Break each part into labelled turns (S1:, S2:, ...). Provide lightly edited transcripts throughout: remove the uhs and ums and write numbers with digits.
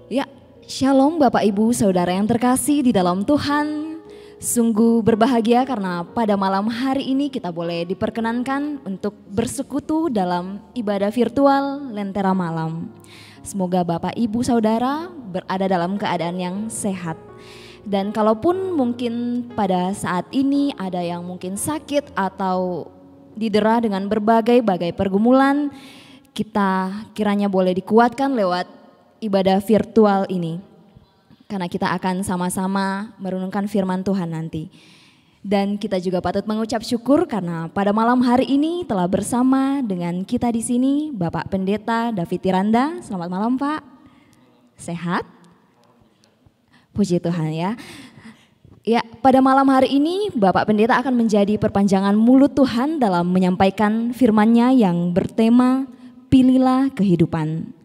S1: Ya, Shalom Bapak Ibu Saudara yang terkasih di dalam Tuhan. Sungguh berbahagia karena pada malam hari ini kita boleh diperkenankan untuk bersekutu dalam ibadah virtual Lentera Malam. Semoga Bapak Ibu Saudara berada dalam keadaan yang sehat. Dan kalaupun mungkin pada saat ini ada yang mungkin sakit atau didera dengan berbagai-bagai pergumulan, kita kiranya boleh dikuatkan lewat ibadah virtual ini. Karena kita akan sama-sama merenungkan firman Tuhan nanti. Dan kita juga patut mengucap syukur karena pada malam hari ini telah bersama dengan kita di sini Bapak Pendeta David Tiranda. Selamat malam Pak. Sehat? Puji Tuhan ya. Ya, pada malam hari ini Bapak Pendeta akan menjadi perpanjangan mulut Tuhan dalam menyampaikan firman-Nya yang bertema Pilihlah Kehidupan.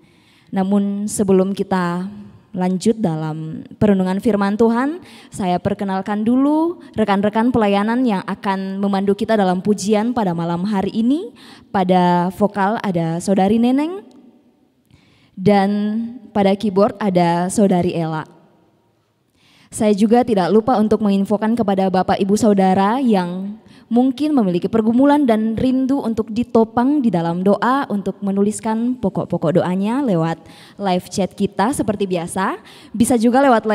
S1: Namun sebelum kita lanjut dalam perenungan firman Tuhan, saya perkenalkan dulu rekan-rekan pelayanan yang akan memandu kita dalam pujian pada malam hari ini. Pada vokal ada Saudari Neneng dan pada keyboard ada Saudari Ella. Saya juga tidak lupa untuk menginfokan kepada Bapak Ibu Saudara yang mungkin memiliki pergumulan dan rindu untuk ditopang di dalam doa untuk menuliskan pokok-pokok doanya lewat live chat kita seperti biasa. Bisa juga lewat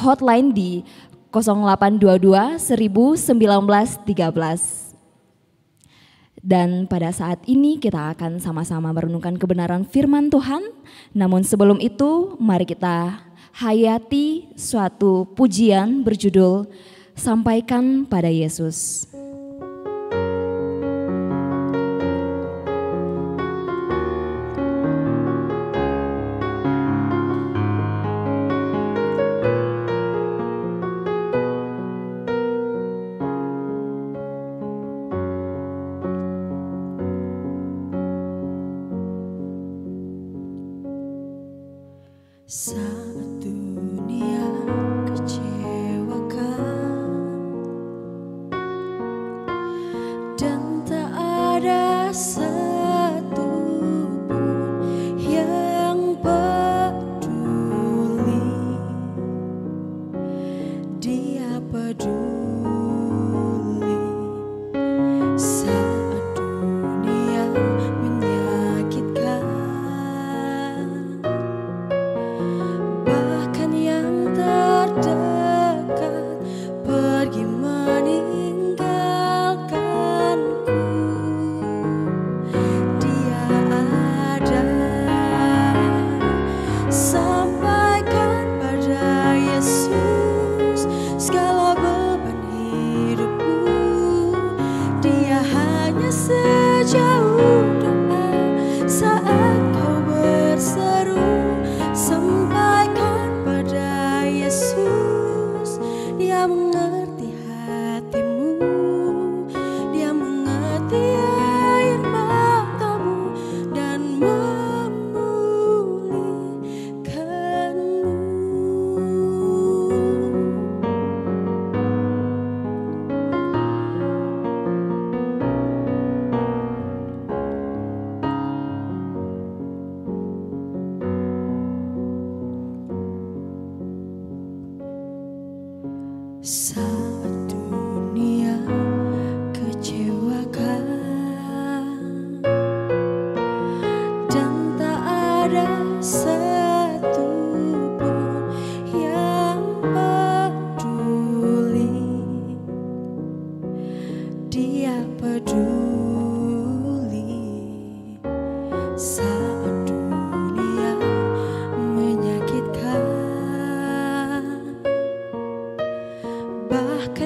S1: hotline di 0822 1913. Dan pada saat ini kita akan sama-sama merenungkan kebenaran firman Tuhan. Namun sebelum itu mari kita hayati suatu pujian berjudul Sampaikan pada Yesus.
S2: Saat dunia kecewakan dan tak ada satupun yang peduli, Dia peduli. Saat dunia menyakitkan, bahkan yang terdekat pergi meninggalkanku, Dia ada. Sampaikan pada Yesus segala beban hidupmu, Dia hanya sejauh doa saat kau berseru. Sampaikan pada Yesus, Dia mengerti hatimu, Dia mengerti air matamu dan memulihkanmu. Saat dunia kecewakan dan tak ada satupun yang peduli, Dia peduli. Saat dunia menyakitkan, bahkan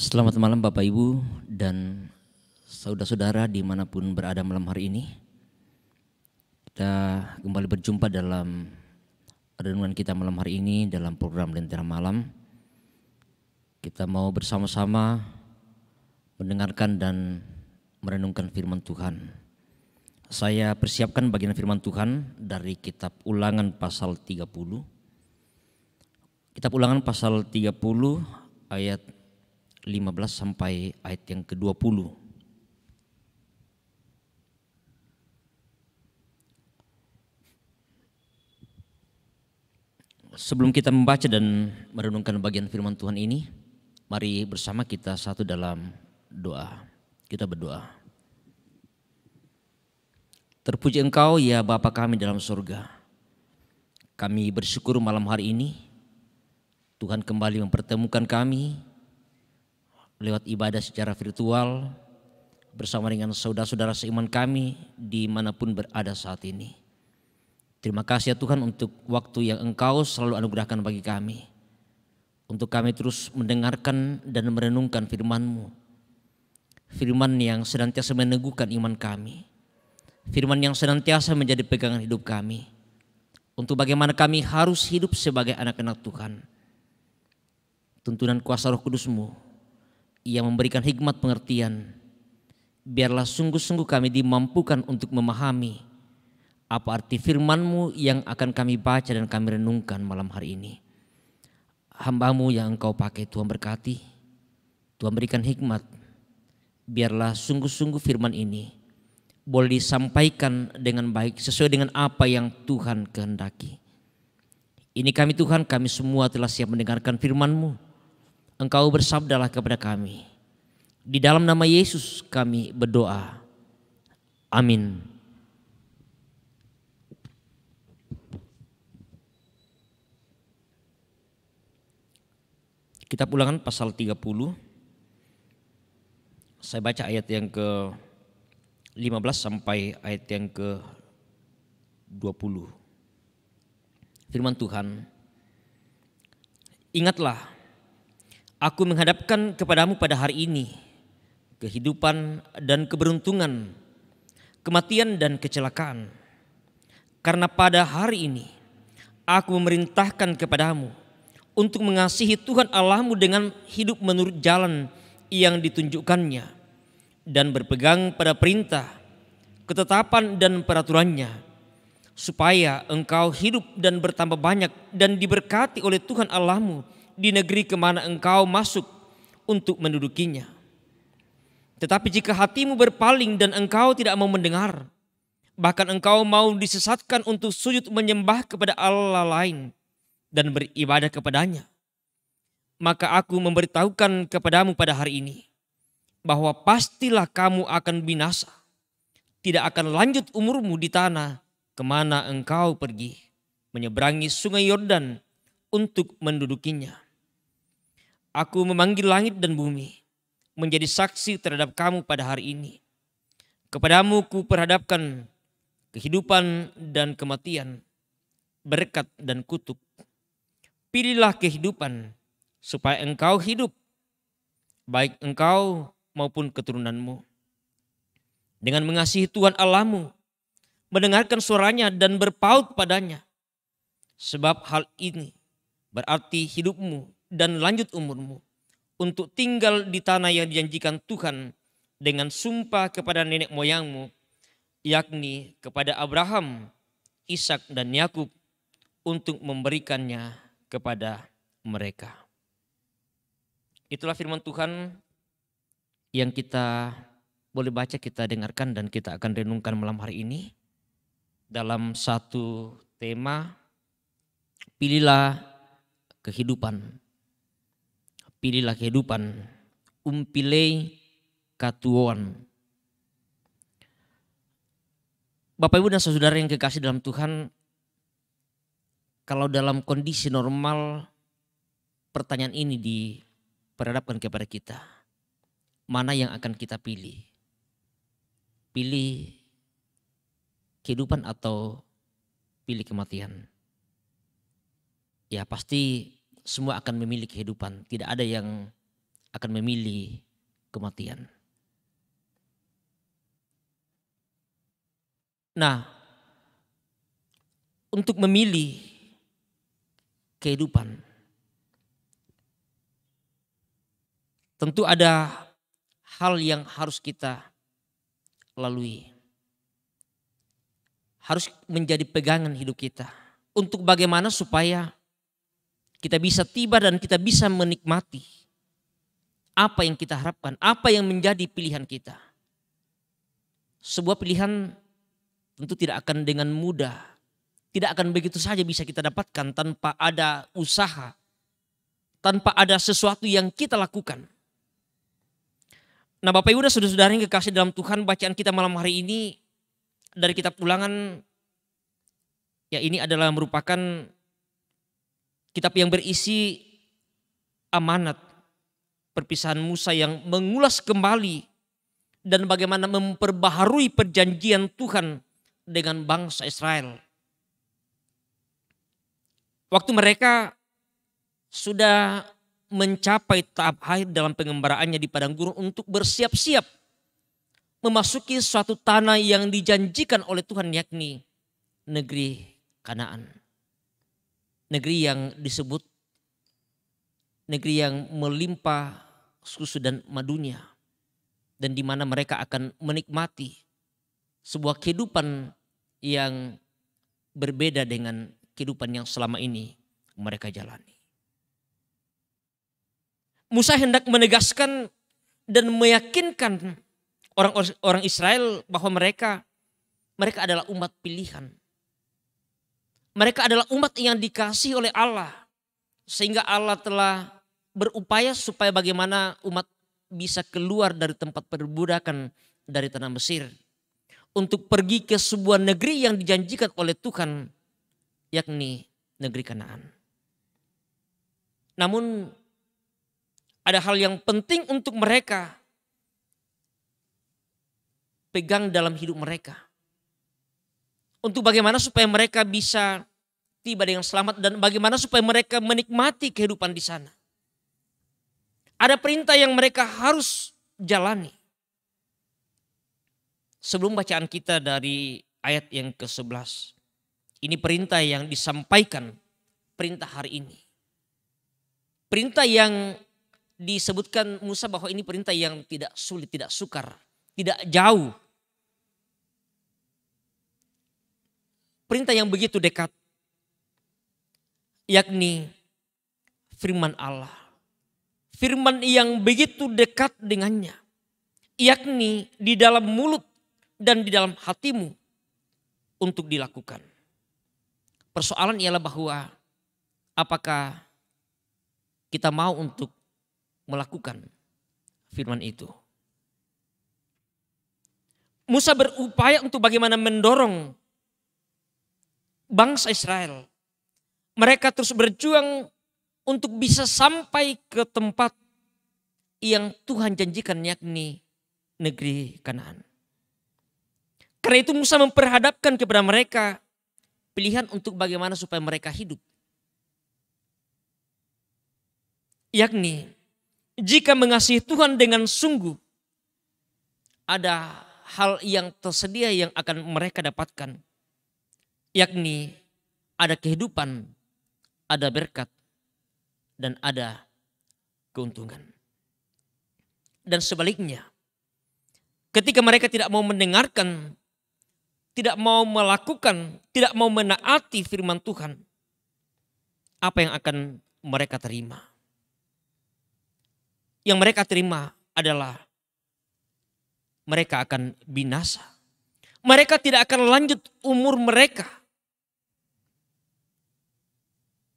S3: Selamat malam Bapak Ibu dan saudara-saudara dimanapun berada malam hari ini. Kita kembali berjumpa dalam renungan kita malam hari ini dalam program Lentera Malam. Kita mau bersama-sama mendengarkan dan merenungkan firman Tuhan. Saya persiapkan bagian firman Tuhan dari kitab Ulangan pasal 30. Kitab Ulangan pasal 30 ayat 15 sampai ayat yang ke-20. Sebelum kita membaca dan merenungkan bagian firman Tuhan ini, mari bersama kita satu dalam doa. Kita berdoa. Terpuji Engkau ya Bapa kami dalam surga. Kami bersyukur malam hari ini Tuhan kembali mempertemukan kami lewat ibadah secara virtual bersama dengan saudara-saudara seiman kami dimanapun berada saat ini. Terima kasih ya Tuhan untuk waktu yang Engkau selalu anugerahkan bagi kami. Untuk kami terus mendengarkan dan merenungkan firman-Mu. Firman yang senantiasa meneguhkan iman kami. Firman yang senantiasa menjadi pegangan hidup kami. Untuk bagaimana kami harus hidup sebagai anak-anak Tuhan. Tuntunan kuasa Roh Kudus-Mu yang memberikan hikmat pengertian, biarlah sungguh-sungguh kami dimampukan untuk memahami apa arti firman-Mu yang akan kami baca dan kami renungkan malam hari ini. Hamba-Mu yang Engkau pakai Tuhan berkati, Tuhan berikan hikmat, biarlah sungguh-sungguh firman ini boleh disampaikan dengan baik sesuai dengan apa yang Tuhan kehendaki. Ini kami Tuhan, kami semua telah siap mendengarkan firman-Mu. Engkau bersabdalah kepada kami. Di dalam nama Yesus kami berdoa. Amin. Kitab Ulangan pasal 30. Saya baca ayat yang ke-15 sampai ayat yang ke-20. Firman Tuhan. Ingatlah, aku menghadapkan kepadamu pada hari ini kehidupan dan keberuntungan, kematian dan kecelakaan. Karena pada hari ini aku memerintahkan kepadamu untuk mengasihi Tuhan Allahmu dengan hidup menurut jalan yang ditunjukkannya dan berpegang pada perintah, ketetapan dan peraturannya, supaya engkau hidup dan bertambah banyak dan diberkati oleh Tuhan Allahmu di negeri kemana engkau masuk untuk mendudukinya. Tetapi jika hatimu berpaling dan engkau tidak mau mendengar, bahkan engkau mau disesatkan untuk sujud menyembah kepada Allah lain dan beribadah kepadanya, maka aku memberitahukan kepadamu pada hari ini bahwa pastilah kamu akan binasa. Tidak akan lanjut umurmu di tanah kemana engkau pergi, menyeberangi sungai Yordan untuk mendudukinya. Aku memanggil langit dan bumi menjadi saksi terhadap kamu pada hari ini. Kepadamu ku perhadapkan kehidupan dan kematian, berkat dan kutuk. Pilihlah kehidupan supaya engkau hidup, baik engkau maupun keturunanmu. Dengan mengasihi Tuhan Allahmu, mendengarkan suaranya dan berpaut padanya. Sebab hal ini berarti hidupmu dan lanjut umurmu untuk tinggal di tanah yang dijanjikan Tuhan dengan sumpah kepada nenek moyangmu, yakni kepada Abraham, Ishak dan Yakub, untuk memberikannya kepada mereka. Itulah firman Tuhan yang kita boleh baca, kita dengarkan dan kita akan renungkan malam hari ini dalam satu tema, pilihlah kehidupan. Pilihlah kehidupan, umpilei katuon. Bapak Ibu dan saudara yang kekasih dalam Tuhan, kalau dalam kondisi normal pertanyaan ini diperhadapkan kepada kita, mana yang akan kita pilih? Pilih kehidupan atau pilih kematian? Ya pasti semua akan memilih kehidupan. Tidak ada yang akan memilih kematian. Nah, untuk memilih kehidupan, tentu ada hal yang harus kita lalui. Harus menjadi pegangan hidup kita. Untuk bagaimana supaya kita bisa tiba dan kita bisa menikmati apa yang kita harapkan, apa yang menjadi pilihan kita. Sebuah pilihan tentu tidak akan dengan mudah, tidak akan begitu saja bisa kita dapatkan tanpa ada usaha, tanpa ada sesuatu yang kita lakukan. Nah, Bapak Ibu dan saudara-saudara yang kekasih dalam Tuhan, bacaan kita malam hari ini dari kitab Ulangan, ya ini adalah merupakan kitab yang berisi amanat perpisahan Musa yang mengulas kembali dan bagaimana memperbaharui perjanjian Tuhan dengan bangsa Israel. Waktu mereka sudah mencapai tahap akhir dalam pengembaraannya di padang gurun untuk bersiap-siap memasuki suatu tanah yang dijanjikan oleh Tuhan, yakni negeri Kanaan. Negeri yang disebut negeri yang melimpah susu dan madunya, dan di mana mereka akan menikmati sebuah kehidupan yang berbeda dengan kehidupan yang selama ini mereka jalani. Musa hendak menegaskan dan meyakinkan orang Israel bahwa mereka adalah umat pilihan. Mereka adalah umat yang dikasihi oleh Allah, sehingga Allah telah berupaya supaya bagaimana umat bisa keluar dari tempat perbudakan dari tanah Mesir untuk pergi ke sebuah negeri yang dijanjikan oleh Tuhan, yakni negeri Kanaan. Namun ada hal yang penting untuk mereka pegang dalam hidup mereka. Untuk bagaimana supaya mereka bisa tiba dengan selamat dan bagaimana supaya mereka menikmati kehidupan di sana. Ada perintah yang mereka harus jalani. Sebelum bacaan kita dari ayat yang ke-11. Ini perintah yang disampaikan, perintah hari ini. Perintah yang disebutkan Musa bahwa ini perintah yang tidak sulit, tidak sukar, tidak jauh. Perintah yang begitu dekat, yakni firman Allah. Firman yang begitu dekat dengannya, yakni di dalam mulut dan di dalam hatimu untuk dilakukan. Persoalan ialah bahwa apakah kita mau untuk melakukan firman itu. Musa berupaya untuk bagaimana mendorong bangsa Israel. Mereka terus berjuang untuk bisa sampai ke tempat yang Tuhan janjikan, yakni negeri Kanaan. Karena itu Musa memperhadapkan kepada mereka pilihan untuk bagaimana supaya mereka hidup. Yakni jika mengasihi Tuhan dengan sungguh, ada hal yang tersedia yang akan mereka dapatkan. Yakni ada kehidupan, ada berkat, dan ada keuntungan. Dan sebaliknya, ketika mereka tidak mau mendengarkan, tidak mau melakukan, tidak mau menaati firman Tuhan, apa yang akan mereka terima? Yang mereka terima adalah mereka akan binasa. Mereka tidak akan lanjut umur mereka.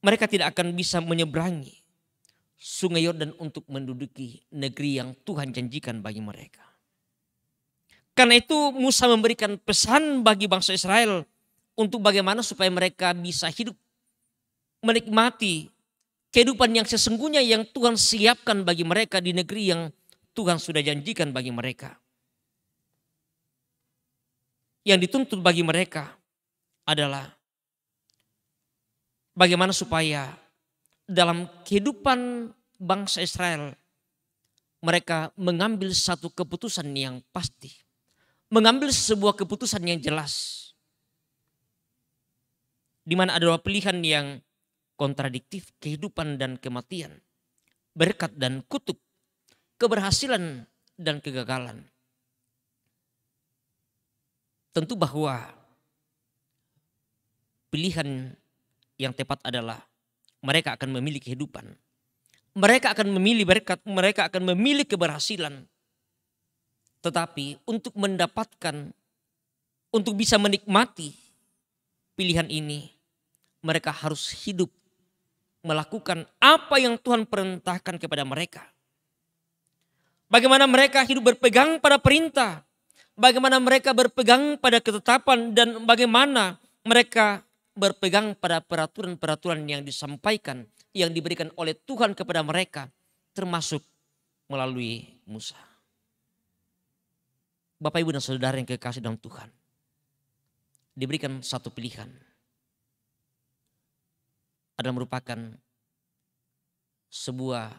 S3: Mereka tidak akan bisa menyeberangi sungai Yordan untuk menduduki negeri yang Tuhan janjikan bagi mereka. Karena itu Musa memberikan pesan bagi bangsa Israel untuk bagaimana supaya mereka bisa hidup menikmati kehidupan yang sesungguhnya yang Tuhan siapkan bagi mereka di negeri yang Tuhan sudah janjikan bagi mereka. Yang dituntut bagi mereka adalah bagaimana supaya dalam kehidupan bangsa Israel mereka mengambil satu keputusan yang pasti. Mengambil sebuah keputusan yang jelas. Di mana ada dua pilihan yang kontradiktif, kehidupan dan kematian. Berkat dan kutuk, keberhasilan dan kegagalan. Tentu bahwa pilihan yang tepat adalah mereka akan memilih kehidupan. Mereka akan memilih berkat, mereka akan memilih keberhasilan. Tetapi untuk mendapatkan, untuk bisa menikmati pilihan ini, mereka harus hidup melakukan apa yang Tuhan perintahkan kepada mereka. Bagaimana mereka hidup berpegang pada perintah, bagaimana mereka berpegang pada ketetapan, dan bagaimana mereka berpegang pada peraturan-peraturan yang disampaikan, yang diberikan oleh Tuhan kepada mereka, termasuk melalui Musa. Bapak, Ibu, dan Saudara yang kekasih dalam Tuhan, diberikan satu pilihan. Adalah merupakan sebuah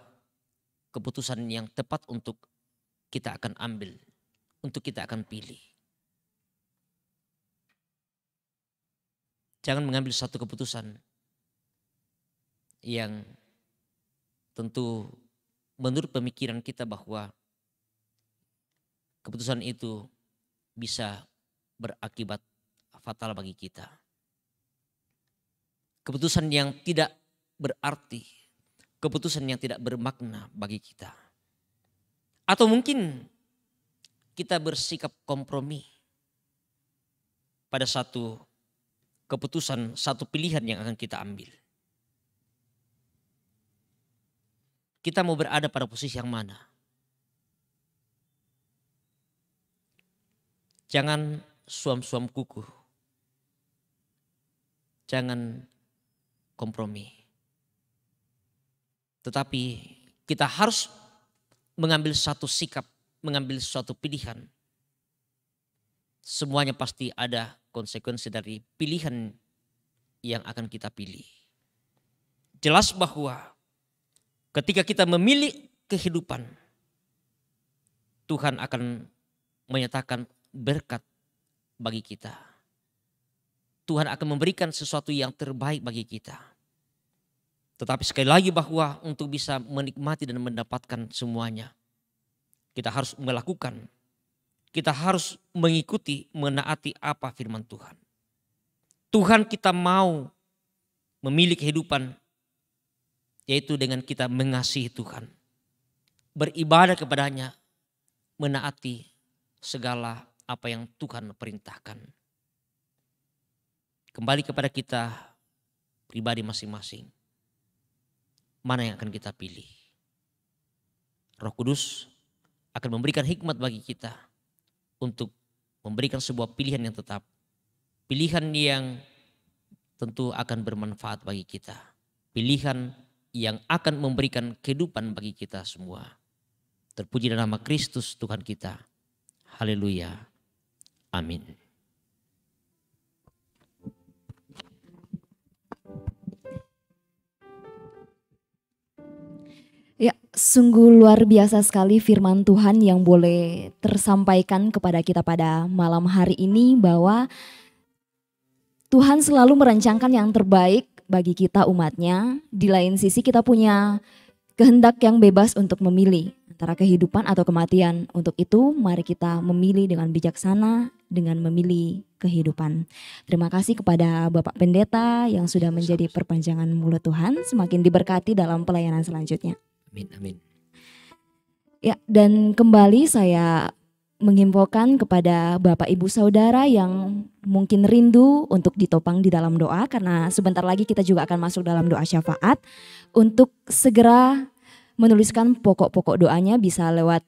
S3: keputusan yang tepat untuk kita akan ambil, untuk kita akan pilih. Jangan mengambil satu keputusan yang tentu menurut pemikiran kita bahwa keputusan itu bisa berakibat fatal bagi kita. Keputusan yang tidak berarti, keputusan yang tidak bermakna bagi kita. Atau mungkin kita bersikap kompromi pada satu keputusan, satu pilihan yang akan kita ambil. Kita mau berada pada posisi yang mana? Jangan suam-suam kuku. Jangan kompromi. Tetapi kita harus mengambil satu sikap, mengambil suatu pilihan. Semuanya pasti ada konsekuensi dari pilihan yang akan kita pilih. Jelas bahwa ketika kita memilih kehidupan, Tuhan akan menyatakan berkat bagi kita. Tuhan akan memberikan sesuatu yang terbaik bagi kita. Tetapi sekali lagi bahwa untuk bisa menikmati dan mendapatkan semuanya, kita harus melakukan, kita harus mengikuti, menaati apa firman Tuhan. Tuhan kita mau memilih kehidupan, yaitu dengan kita mengasihi Tuhan, beribadah kepadanya, menaati segala apa yang Tuhan perintahkan. Kembali kepada kita pribadi masing-masing. Mana yang akan kita pilih? Roh Kudus akan memberikan hikmat bagi kita untuk memberikan sebuah pilihan yang tetap. Pilihan yang tentu akan bermanfaat bagi kita. Pilihan yang akan memberikan kehidupan bagi kita semua. Terpuji dalam nama Kristus Tuhan kita. Haleluya. Amin.
S1: Ya, sungguh luar biasa sekali firman Tuhan yang boleh tersampaikan kepada kita pada malam hari ini, bahwa Tuhan selalu merancangkan yang terbaik bagi kita umatnya. Di lain sisi kita punya kehendak yang bebas untuk memilih antara kehidupan atau kematian. Untuk itu mari kita memilih dengan bijaksana, dengan memilih kehidupan. Terima kasih kepada Bapak Pendeta yang sudah menjadi perpanjangan mulut Tuhan. Semakin diberkati dalam pelayanan selanjutnya.
S3: Amin, amin.
S1: Ya, dan kembali saya menghimbaukan kepada Bapak Ibu Saudara yang mungkin rindu untuk ditopang di dalam doa, karena sebentar lagi kita juga akan masuk dalam doa syafaat, untuk segera menuliskan pokok-pokok doanya, bisa lewat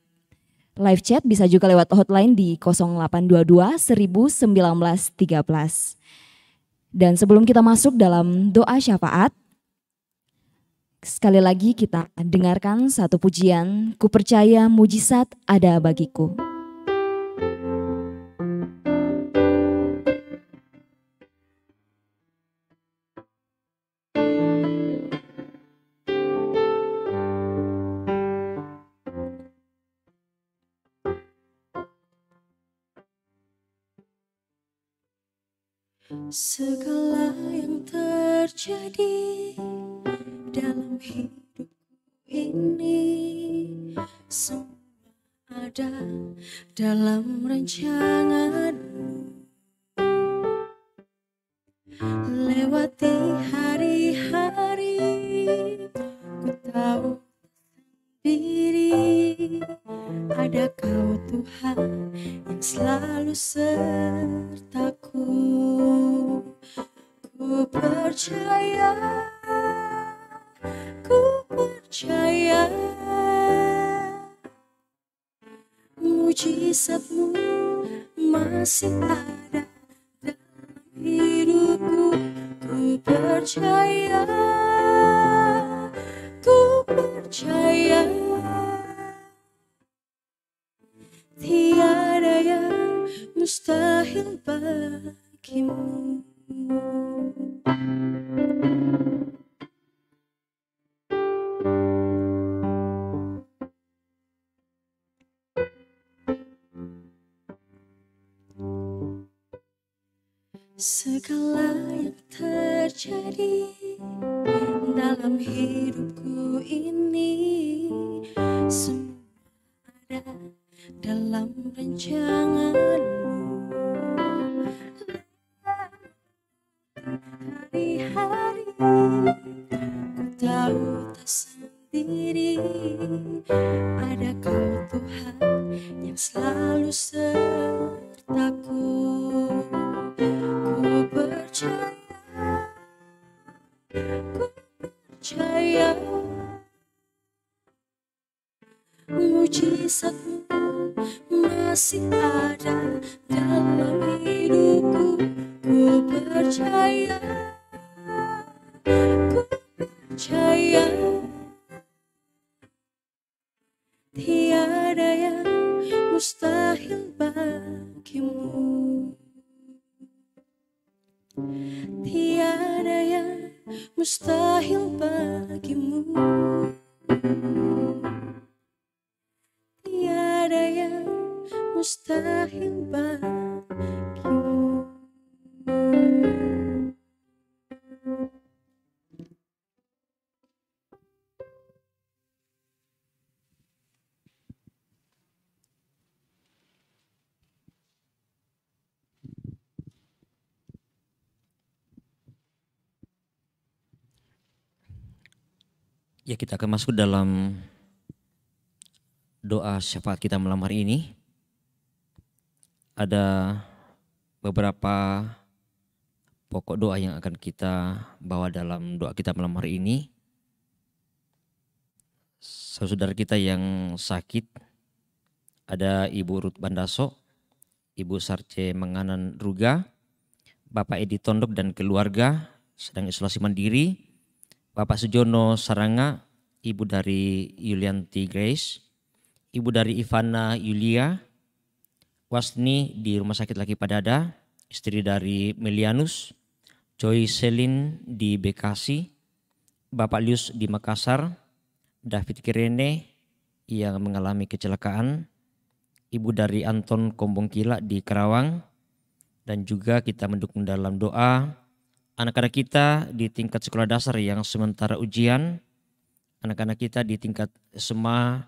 S1: live chat, bisa juga lewat hotline di 0822 1913. Dan sebelum kita masuk dalam doa syafaat, sekali lagi kita dengarkan satu pujian, Ku Percaya Mujizat Ada Bagiku.
S2: Segala yang terjadi dalam hidupku ini semua ada dalam rancanganmu. Lewati hari-hari ku tahu diri ada Kau Tuhan yang selalu sertaku. Ku percaya, ku percaya mujizat-Mu masih ada dalam hidupku. Ku percaya, ku percaya tiada yang mustahil bagimu. Segala yang terjadi dalam hidupku ini semua ada dalam rancangan-Mu. Hari-hari ku tahu tak sendiri ada Kau Tuhan yang selalu sertaku. Ku percaya, ku percaya mujizat-Mu masih ada dalam hidupku. Ku percaya, ku percaya tiada yang mustahil bagimu. Tiada yang mustahil bagimu. Tiada yang mustahil bagimu.
S3: Ya, kita akan masuk dalam doa syafaat kita malam hari ini. Ada beberapa pokok doa yang akan kita bawa dalam doa kita malam hari ini. Saudara kita yang sakit, ada Ibu Ruth Bandaso, Ibu Sarce Menganan Ruga, Bapak Edi Tondok dan keluarga sedang isolasi mandiri, Bapak Sujono Saranga, Ibu dari Yulianti Grace, Ibu dari Ivana Yulia, Wasni di Rumah Sakit Laki Padada, istri dari Melianus, Joy Selin di Bekasi, Bapak Lius di Makassar, David Kirene yang mengalami kecelakaan, Ibu dari Anton Kombongkila di Karawang, dan juga kita mendukung dalam doa anak-anak kita di tingkat sekolah dasar yang sementara ujian, anak-anak kita di tingkat SMA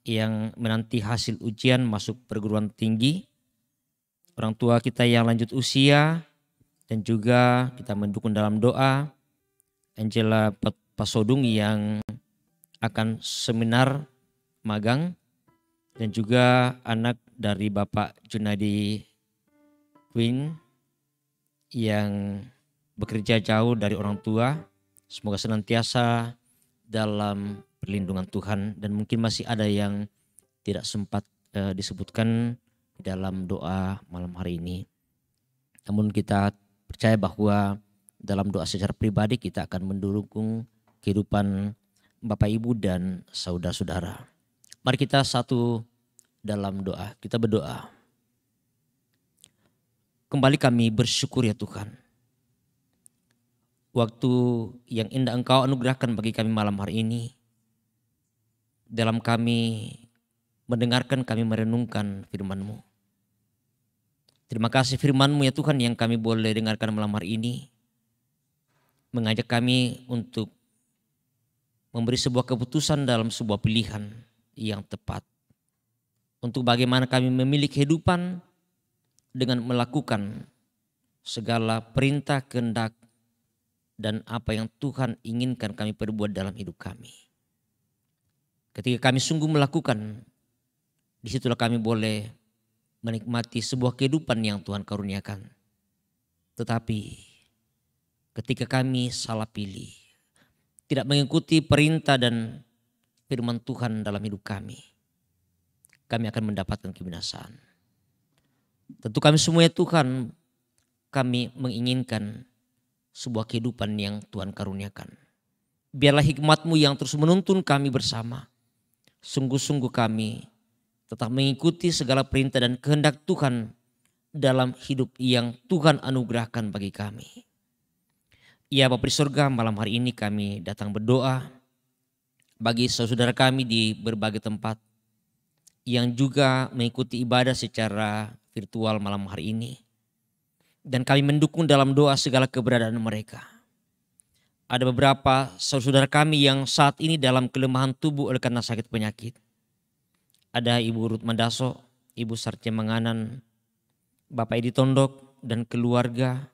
S3: yang menanti hasil ujian masuk perguruan tinggi, orang tua kita yang lanjut usia, dan juga kita mendukung dalam doa Angela Pasodung yang akan seminar magang, dan juga anak dari Bapak Junadi Queen yang bekerja jauh dari orang tua. Semoga senantiasa dalam perlindungan Tuhan, dan mungkin masih ada yang tidak sempat disebutkan dalam doa malam hari ini. Namun kita percaya bahwa dalam doa secara pribadi kita akan mendukung kehidupan Bapak Ibu dan saudara-saudara. Mari kita satu dalam doa, kita berdoa. Kembali kami bersyukur ya Tuhan. Waktu yang indah Engkau anugerahkan bagi kami malam hari ini, dalam kami mendengarkan, kami merenungkan firman-Mu. Terima kasih firman-Mu ya Tuhan yang kami boleh dengarkan malam hari ini. Mengajak kami untuk memberi sebuah keputusan dalam sebuah pilihan yang tepat. Untuk bagaimana kami memilih kehidupan dengan melakukan segala perintah, kehendak, dan apa yang Tuhan inginkan kami perbuat dalam hidup kami. Ketika kami sungguh melakukan, disitulah kami boleh menikmati sebuah kehidupan yang Tuhan karuniakan. Tetapi ketika kami salah pilih, tidak mengikuti perintah dan firman Tuhan dalam hidup kami akan mendapatkan kebinasaan. Tentu kami semua ya Tuhan, kami menginginkan sebuah kehidupan yang Tuhan karuniakan. Biarlah hikmat-Mu yang terus menuntun kami bersama. Sungguh-sungguh kami tetap mengikuti segala perintah dan kehendak Tuhan dalam hidup yang Tuhan anugerahkan bagi kami. Ya Bapa di surga, malam hari ini kami datang berdoa bagi saudara kami di berbagai tempat yang juga mengikuti ibadah secara virtual malam hari ini. Dan kami mendukung dalam doa segala keberadaan mereka. Ada beberapa saudara kami yang saat ini dalam kelemahan tubuh oleh karena sakit penyakit. Ada Ibu Ruth Mandaso, Ibu Sarce Manganan, Bapak Edi Tondok dan keluarga,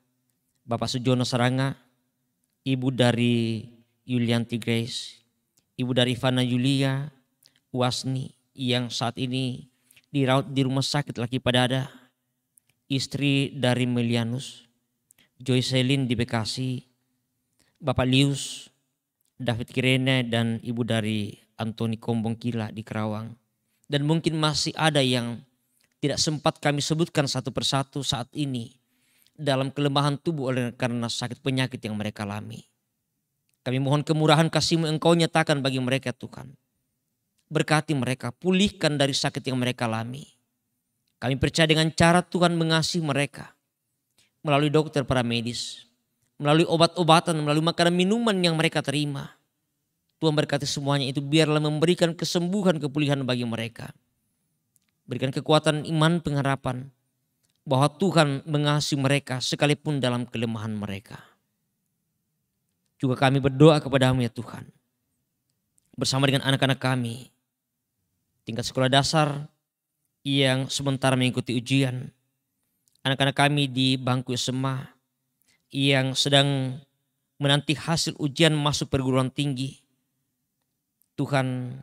S3: Bapak Sujono Saranga, Ibu dari Yulianti Grace, Ibu dari Ivana Yulia, Wasni yang saat ini dirawat di rumah sakit Laki Padada, istri dari Melianus, Joy Selin di Bekasi, Bapak Lius, David Kirene dan Ibu dari Antoni Kombong Kila di Kerawang. Dan mungkin masih ada yang tidak sempat kami sebutkan satu persatu saat ini dalam kelemahan tubuh oleh karena sakit penyakit yang mereka alami. Kami mohon kemurahan kasih-Mu Engkau nyatakan bagi mereka Tuhan. Berkati mereka, pulihkan dari sakit yang mereka alami. Kami percaya dengan cara Tuhan mengasihi mereka melalui dokter para medis, melalui obat-obatan, melalui makanan minuman yang mereka terima. Tuhan berkati semuanya itu biarlah memberikan kesembuhan, kepulihan bagi mereka. Berikan kekuatan iman, pengharapan bahwa Tuhan mengasihi mereka sekalipun dalam kelemahan mereka. Juga kami berdoa kepada-Mu ya Tuhan. Bersama dengan anak-anak kami tingkat sekolah dasar yang sementara mengikuti ujian. Anak-anak kami di bangku SMA yang sedang menanti hasil ujian masuk perguruan tinggi. Tuhan,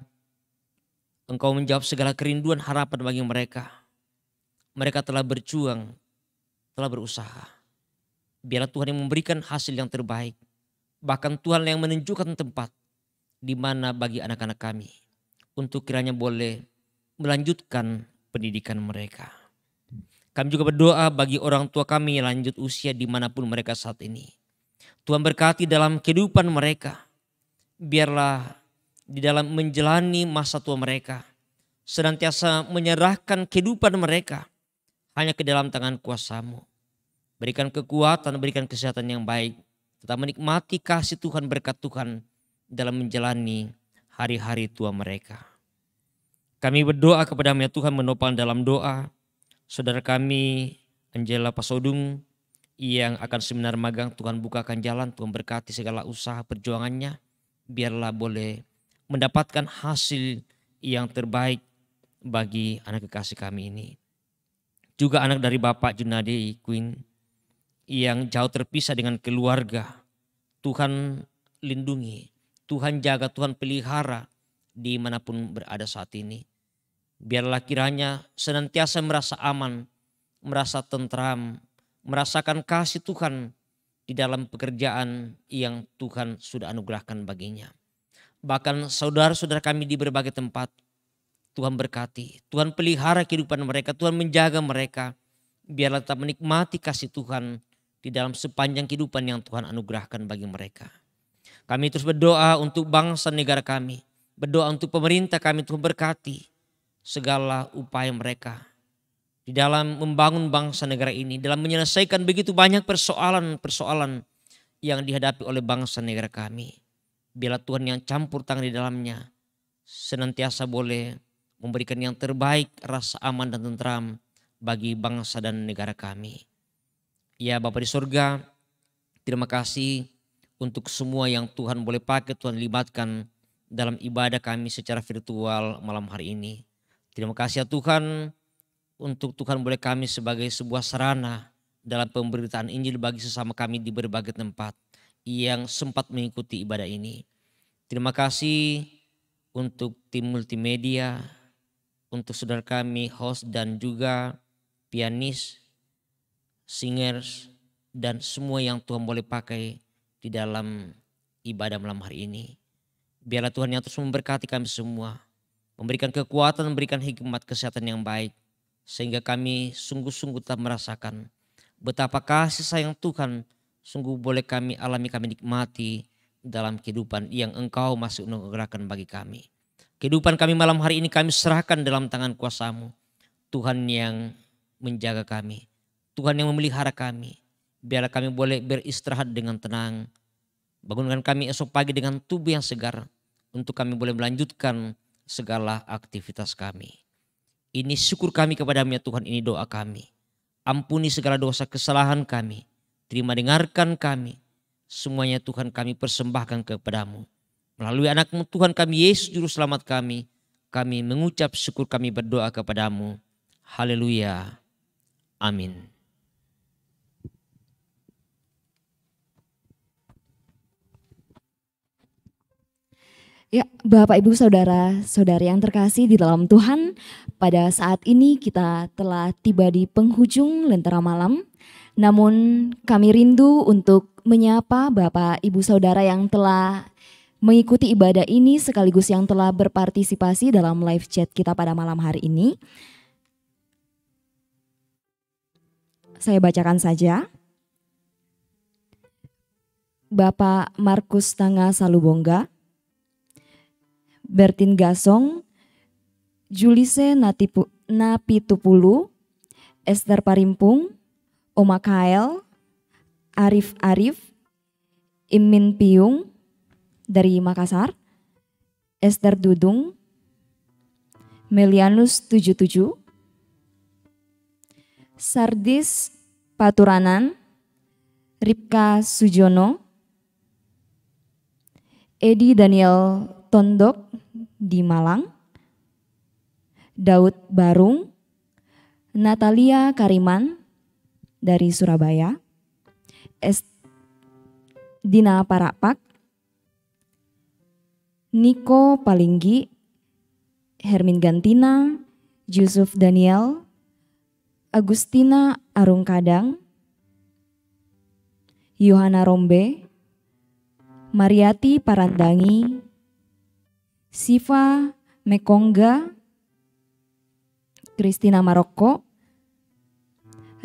S3: Engkau menjawab segala kerinduan harapan bagi mereka. Mereka telah berjuang, telah berusaha. Biarlah Tuhan yang memberikan hasil yang terbaik. Bahkan Tuhan yang menunjukkan tempat di mana bagi anak-anak kami untuk kiranya boleh melanjutkan pendidikan mereka. Kami juga berdoa bagi orang tua kami yang lanjut usia dimanapun mereka saat ini. Tuhan berkati dalam kehidupan mereka. Biarlah di dalam menjalani masa tua mereka senantiasa menyerahkan kehidupan mereka hanya ke dalam tangan kuasa-Mu. Berikan kekuatan, berikan kesehatan yang baik. Tetap menikmati kasih Tuhan, berkat Tuhan dalam menjalani hari-hari tua mereka. Kami berdoa kepada-Mu ya Tuhan, menopang dalam doa saudara kami Angela Pasodung yang akan seminar magang. Tuhan bukakan jalan, Tuhan berkati segala usaha perjuangannya. Biarlah boleh mendapatkan hasil yang terbaik bagi anak kekasih kami ini. Juga anak dari Bapak Junadi Queen yang jauh terpisah dengan keluarga. Tuhan lindungi, Tuhan jaga, Tuhan pelihara dimanapun berada saat ini. Biarlah kiranya senantiasa merasa aman, merasa tentram, merasakan kasih Tuhan di dalam pekerjaan yang Tuhan sudah anugerahkan baginya. Bahkan saudara-saudara kami di berbagai tempat, Tuhan berkati, Tuhan pelihara kehidupan mereka, Tuhan menjaga mereka. Biarlah tetap menikmati kasih Tuhan di dalam sepanjang kehidupan yang Tuhan anugerahkan bagi mereka. Kami terus berdoa untuk bangsa negara kami, berdoa untuk pemerintah kami, Tuhan berkati segala upaya mereka di dalam membangun bangsa negara ini, dalam menyelesaikan begitu banyak persoalan-persoalan yang dihadapi oleh bangsa negara kami. Biarlah Tuhan yang campur tangan di dalamnya senantiasa boleh memberikan yang terbaik, rasa aman dan tentram bagi bangsa dan negara kami. Ya Bapa di surga, terima kasih untuk semua yang Tuhan boleh pakai, Tuhan libatkan dalam ibadah kami secara virtual malam hari ini. Terima kasih ya Tuhan untuk Tuhan boleh kami sebagai sebuah sarana dalam pemberitaan Injil bagi sesama kami di berbagai tempat yang sempat mengikuti ibadah ini. Terima kasih untuk tim multimedia, untuk saudara kami host dan juga pianis, singers, dan semua yang Tuhan boleh pakai di dalam ibadah malam hari ini. Biarlah Tuhan yang terus memberkati kami semua, memberikan kekuatan, memberikan hikmat kesehatan yang baik, sehingga kami sungguh-sungguh tetap merasakan betapa kasih sayang Tuhan sungguh boleh kami alami, kami nikmati dalam kehidupan yang Engkau masih menggerakkan bagi kami. Kehidupan kami malam hari ini kami serahkan dalam tangan kuasa-Mu. Tuhan yang menjaga kami, Tuhan yang memelihara kami. Biarlah kami boleh beristirahat dengan tenang. Bangunkan kami esok pagi dengan tubuh yang segar, untuk kami boleh melanjutkan segala aktivitas kami. Ini syukur kami kepada-Mu ya Tuhan, ini doa kami. Ampuni segala dosa kesalahan kami. Terima dengarkan kami. Semuanya Tuhan kami persembahkan kepada-Mu. Melalui anak-Mu Tuhan kami, Yesus Juru Selamat kami mengucap syukur, kami berdoa kepada-Mu. Haleluya. Amin.
S1: Ya, Bapak Ibu Saudara-saudari yang terkasih di dalam Tuhan, pada saat ini kita telah tiba di penghujung Lentera Malam. Namun kami rindu untuk menyapa Bapak Ibu Saudara yang telah mengikuti ibadah ini sekaligus yang telah berpartisipasi dalam live chat kita pada malam hari ini. Saya bacakan saja. Bapak Markus Tanga Salubongga, Bertin Gasong, Julise Napitupulu, Esther Parimpung, Oma Kael, Arif, Imin Piung dari Makassar, Esther Dudung, Melianus 77, Sardis Paturanan, Ripka Sujono, Edi Daniel Tondok di Malang, Daud Barung, Natalia Kariman dari Surabaya, Dina Parapak, Niko Palinggi, Hermin Gantina, Yusuf Daniel, Agustina Arung Kadang, Yohana Rombe, Mariati Parandangi, Siva Mekongga, Kristina Maroko,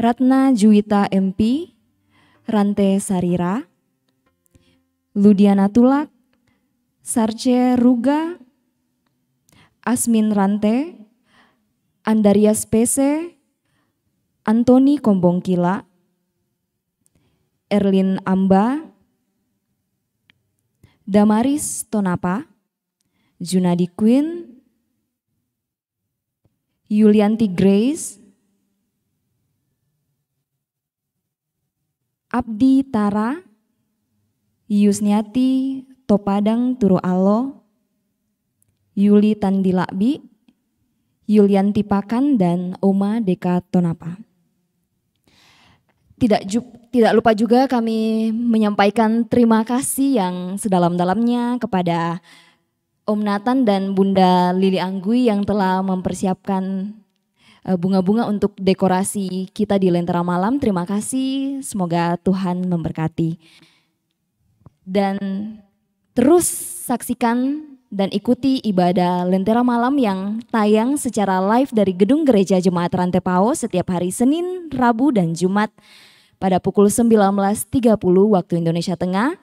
S1: Ratna Juwita MP, Rante Sarira, Ludiana Tulak, Sarce Ruga, Asmin Rante, Andarias PC, Antoni Kombongkila, Erlin Amba, Damaris Tonapa, Junadi Queen, Yulianti Grace, Abdi Tara, Yusniati Topadang Turu Alo, Yuli Tandilakbi, Yulianti Pakan, dan Oma Deka Tonapa. Tidak lupa juga kami menyampaikan terima kasih yang sedalam-dalamnya kepada Om Nathan dan Bunda Lili Anggui yang telah mempersiapkan bunga-bunga untuk dekorasi kita di Lentera Malam. Terima kasih, semoga Tuhan memberkati. Dan terus saksikan dan ikuti ibadah Lentera Malam yang tayang secara live dari Gedung Gereja Jemaat Rantepao setiap hari Senin, Rabu, dan Jumat pada pukul 19.30 waktu Indonesia Tengah.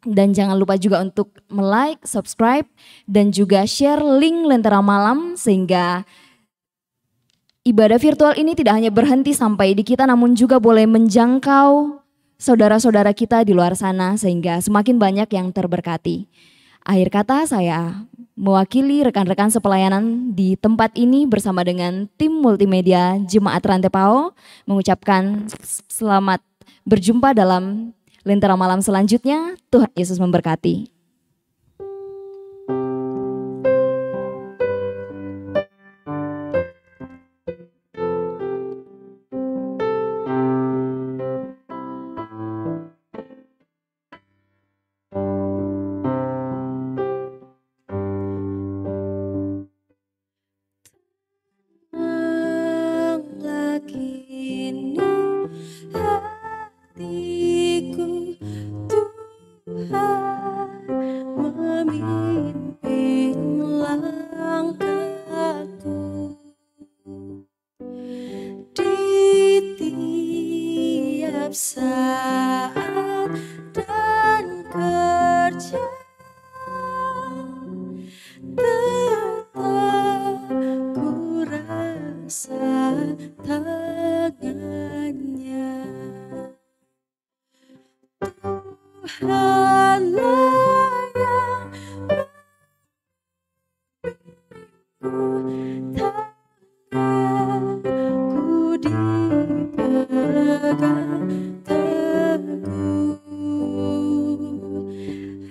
S1: Dan jangan lupa juga untuk like, subscribe, dan juga share link Lentera Malam sehingga ibadah virtual ini tidak hanya berhenti sampai di kita namun juga boleh menjangkau saudara-saudara kita di luar sana sehingga semakin banyak yang terberkati. Akhir kata saya mewakili rekan-rekan sepelayanan di tempat ini bersama dengan tim multimedia Jemaat Rantai Pao mengucapkan selamat berjumpa dalam Lentera Malam selanjutnya. Tuhan Yesus memberkati.
S2: Saat dan kerja tetap ku rasa tangannya. Tuhanlah yang tanganku dipegang teguh,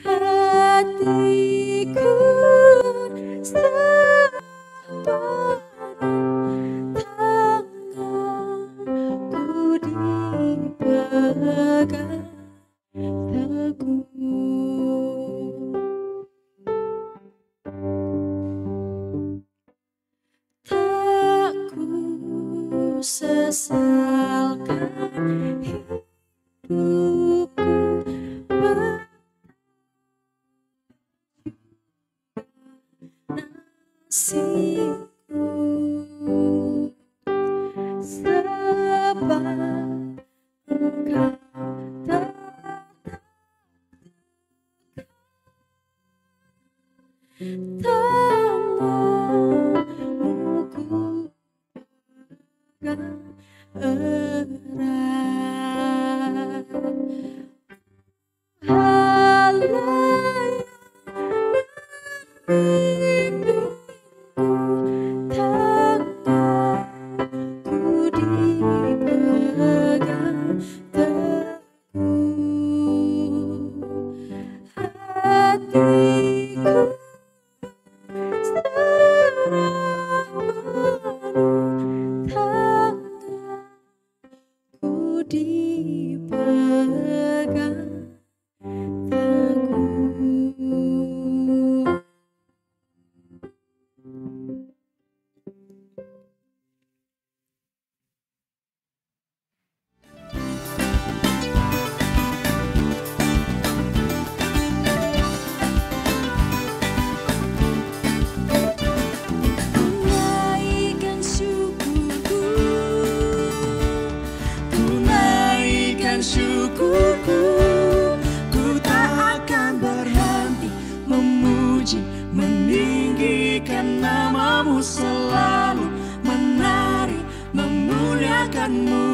S2: hatiku sepenuh tanganku dipegang teguh. Tak ku sesalkan hidupku nasibku, sebab Engkau tanganmu ku pegang erat. Halai membimbingku, tanganku dipegang teguh, hatiku serah penuh tanganku dipegang teguh. Tunaikan syukurku, tunaikan syukurku, ku tak akan berhenti memuji, meninggikan namamu, selalu menari, memuliakanmu.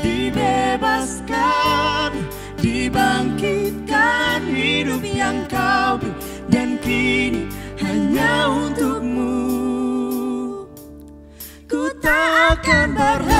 S2: Dibebaskan, dibangkitkan hidup yang kau beri, dan kini hanya untukmu. Ku tak akan berhenti